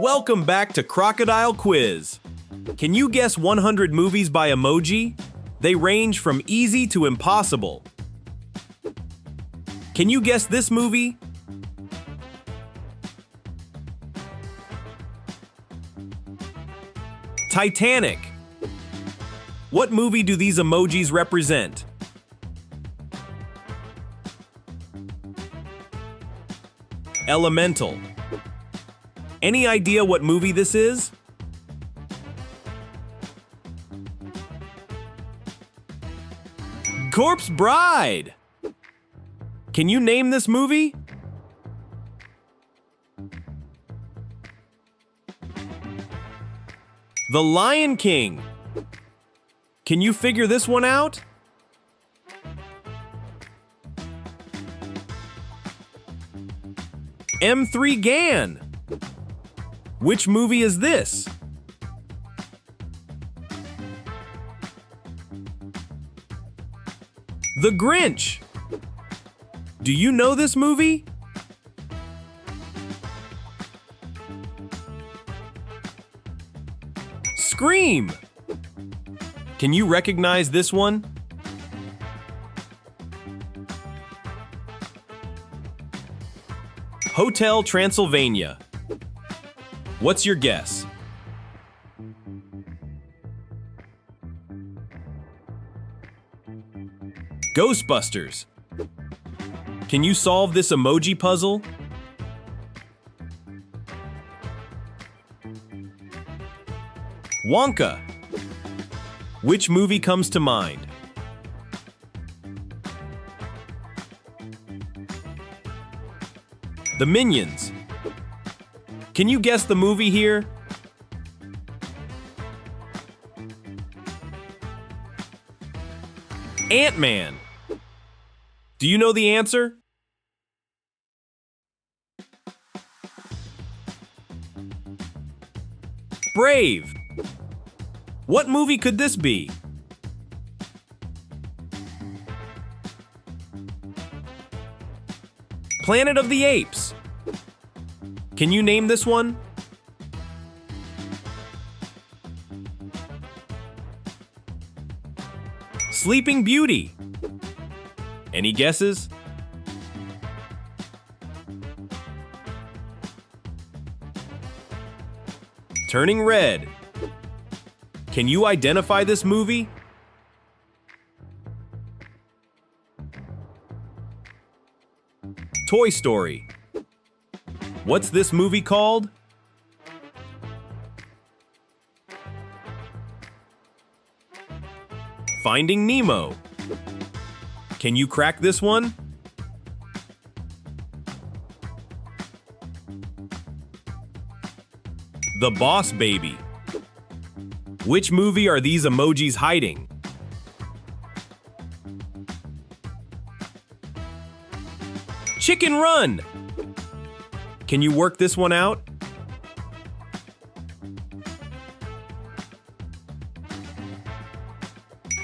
Welcome back to Crocodile Quiz. Can you guess 100 movies by emoji? They range from easy to impossible. Can you guess this movie? Titanic. What movie do these emojis represent? Elemental. Any idea what movie this is? Corpse Bride. Can you name this movie? The Lion King. Can you figure this one out? M3 GAN. Which movie is this? The Grinch. Do you know this movie? Scream. Can you recognize this one? Hotel Transylvania. What's your guess? Ghostbusters. Can you solve this emoji puzzle? Wonka. Which movie comes to mind? The Minions. Can you guess the movie here? Ant-Man. Do you know the answer? Brave. What movie could this be? Planet of the Apes. Can you name this one? Sleeping Beauty. Any guesses? Turning Red. Can you identify this movie? Toy Story. What's this movie called? Finding Nemo. Can you crack this one? The Boss Baby. Which movie are these emojis hiding? Chicken Run. Can you work this one out?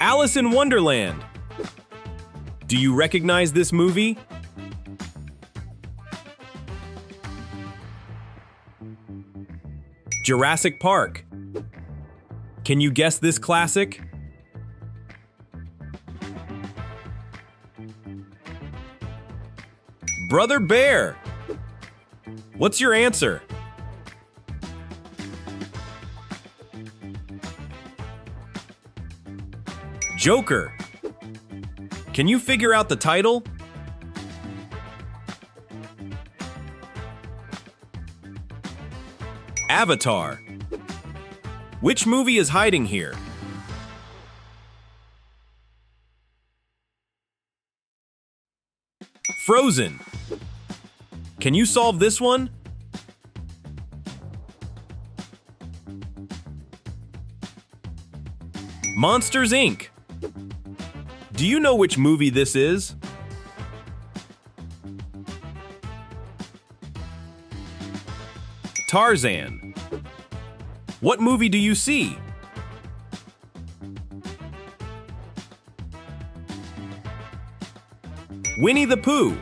Alice in Wonderland. Do you recognize this movie? Jurassic Park. Can you guess this classic? Brother Bear. What's your answer? Joker. Can you figure out the title? Avatar. Which movie is hiding here? Frozen. Can you solve this one? Monsters, Inc. Do you know which movie this is? Tarzan. What movie do you see? Winnie the Pooh.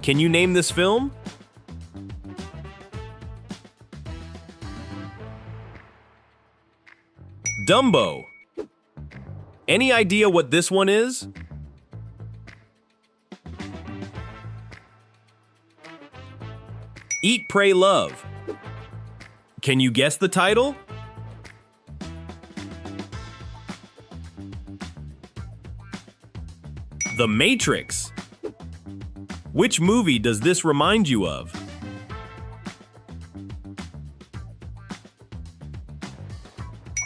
Can you name this film? Dumbo. Any idea what this one is? Eat, Pray, Love. Can you guess the title? The Matrix. Which movie does this remind you of?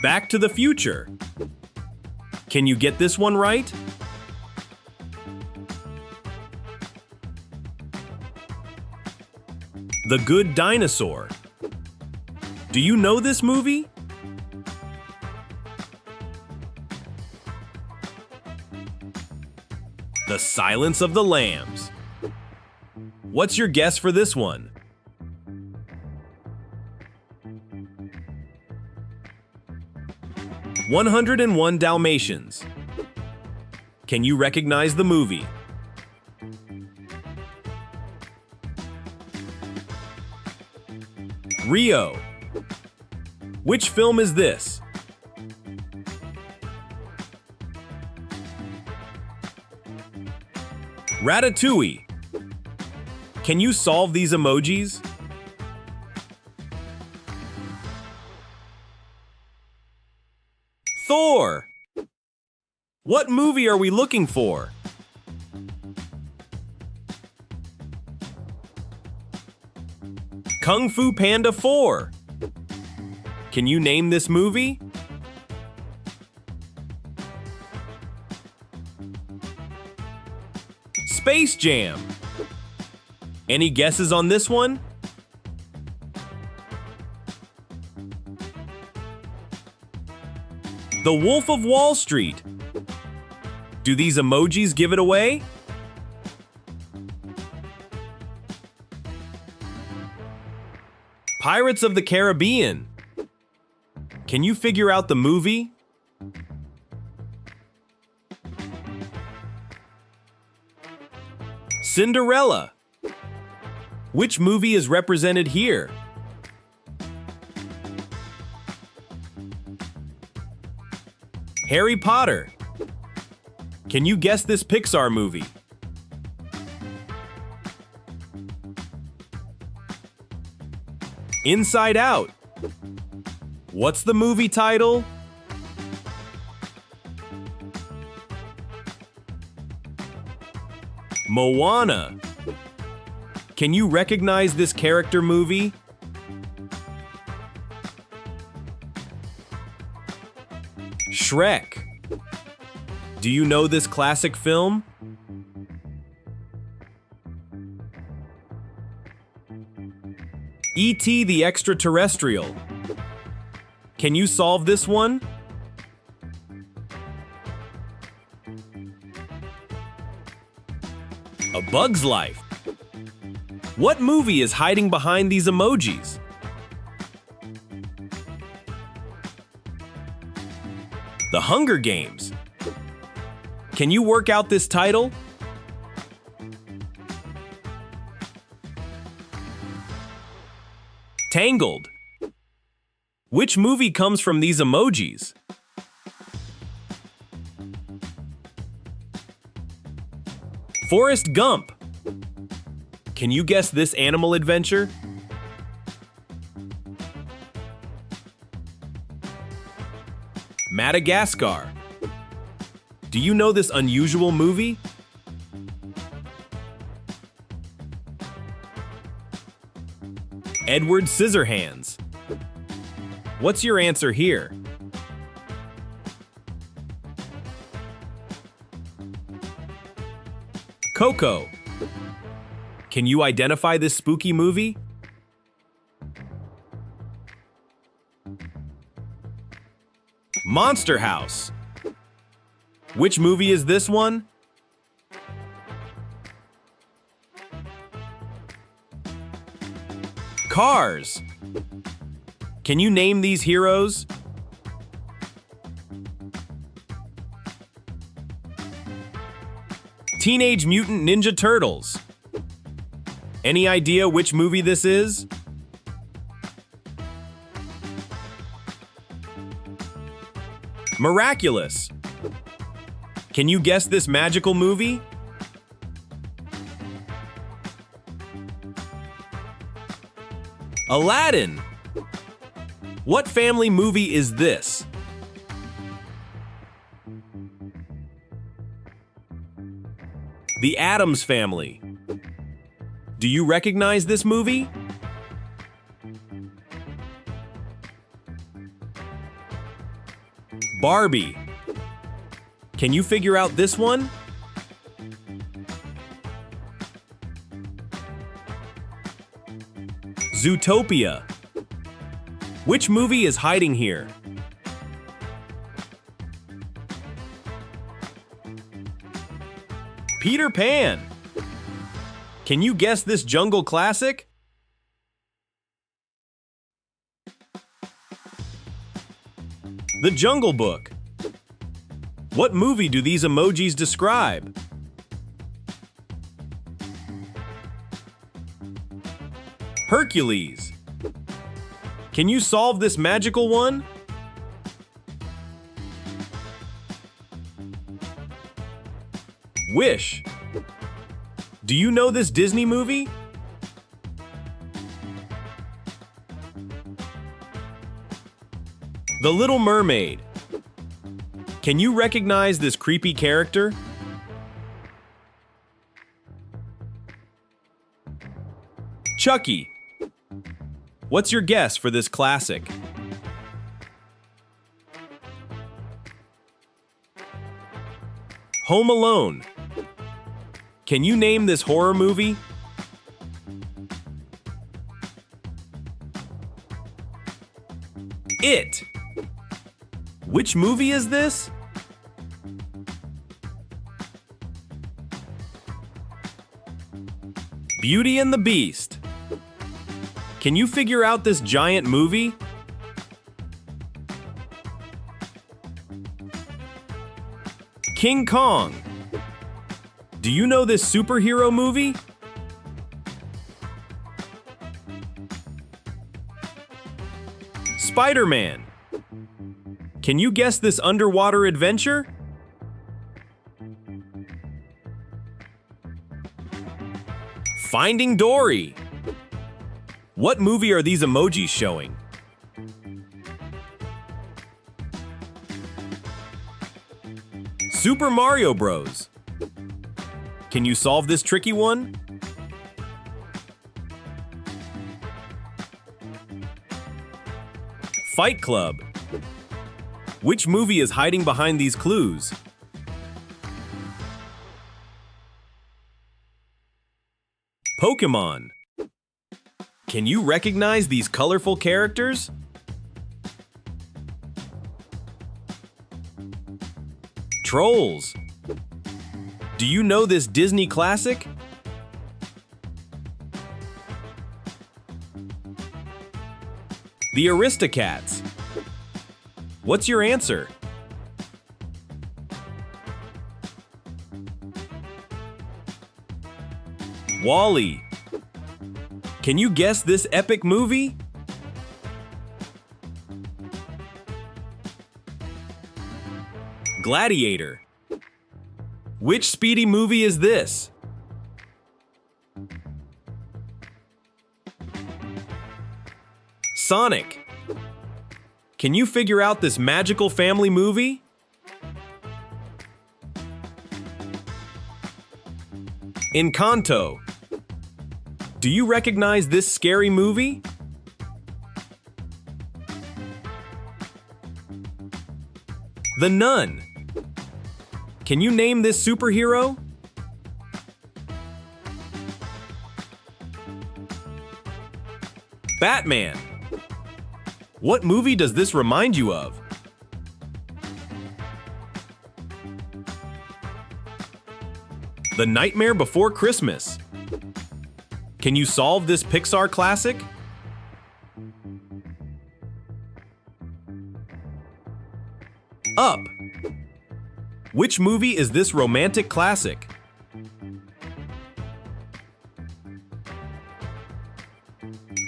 Back to the Future. Can you get this one right? The Good Dinosaur. Do you know this movie? The Silence of the Lambs. What's your guess for this one? "101 Dalmatians." Can you recognize the movie? Rio. Which film is this? Ratatouille. Can you solve these emojis? Thor. What movie are we looking for? Kung Fu Panda 4. Can you name this movie? Space Jam. Any guesses on this one? The Wolf of Wall Street. Do these emojis give it away? Pirates of the Caribbean. Can you figure out the movie? Cinderella. Which movie is represented here? Harry Potter. Can you guess this Pixar movie? Inside Out. What's the movie title? Moana. Can you recognize this character movie? Shrek. Do you know this classic film? E.T. the Extraterrestrial. Can you solve this one? A Bug's Life. What movie is hiding behind these emojis? The Hunger Games. Can you work out this title? Tangled. Which movie comes from these emojis? Forrest Gump. Can you guess this animal adventure? Madagascar. Do you know this unusual movie? Edward Scissorhands. What's your answer here? Coco. Can you identify this spooky movie? Monster House. Which movie is this one? Cars. Can you name these heroes? Teenage Mutant Ninja Turtles. Any idea which movie this is? Miraculous. Can you guess this magical movie? Aladdin. What family movie is this? The Addams Family. Do you recognize this movie? Barbie. Can you figure out this one? Zootopia. Which movie is hiding here? Peter Pan. Can you guess this jungle classic? The Jungle Book. What movie do these emojis describe? Hercules. Can you solve this magical one? Wish. Do you know this Disney movie? The Little Mermaid. Can you recognize this creepy character? Chucky. What's your guess for this classic? Home Alone. Can you name this horror movie? It. Which movie is this? Beauty and the Beast. Can you figure out this giant movie? King Kong. Do you know this superhero movie? Spider-Man. Can you guess this underwater adventure? Finding Dory. What movie are these emojis showing? Super Mario Bros. Can you solve this tricky one? Fight Club. Which movie is hiding behind these clues? Pokemon. Can you recognize these colorful characters? Trolls. Do you know this Disney classic? The Aristocats. What's your answer? Wall-E. Can you guess this epic movie? Gladiator. Which Speedy movie is this? Sonic. Can you figure out this magical family movie? Encanto. Do you recognize this scary movie? The Nun. Can you name this superhero? Batman. What movie does this remind you of? The Nightmare Before Christmas. Can you solve this Pixar classic? Up. Which movie is this romantic classic?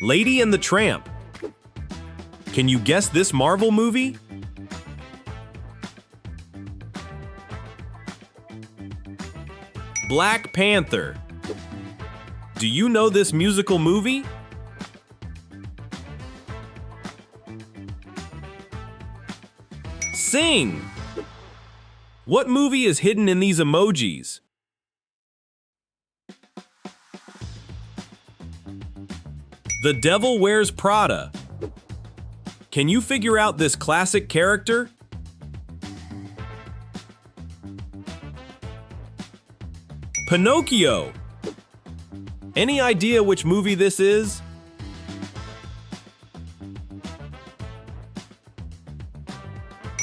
Lady and the Tramp. Can you guess this Marvel movie? Black Panther. Do you know this musical movie? Sing! What movie is hidden in these emojis? The Devil Wears Prada. Can you figure out this classic character? Pinocchio. Any idea which movie this is?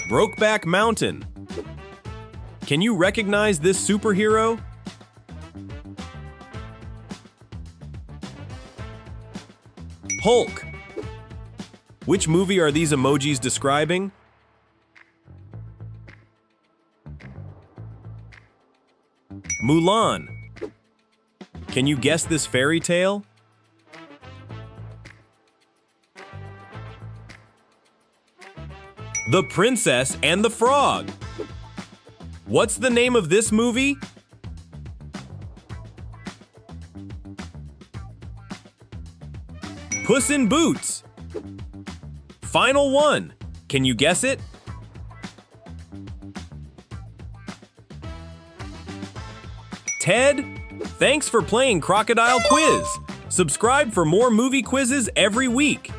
Brokeback Mountain. Can you recognize this superhero? Hulk. Which movie are these emojis describing? Mulan. Can you guess this fairy tale? The Princess and the Frog. What's the name of this movie? Puss in Boots. Final one. Can you guess it? Ted? Thanks for playing Crocodile Quiz. Subscribe for more movie quizzes every week.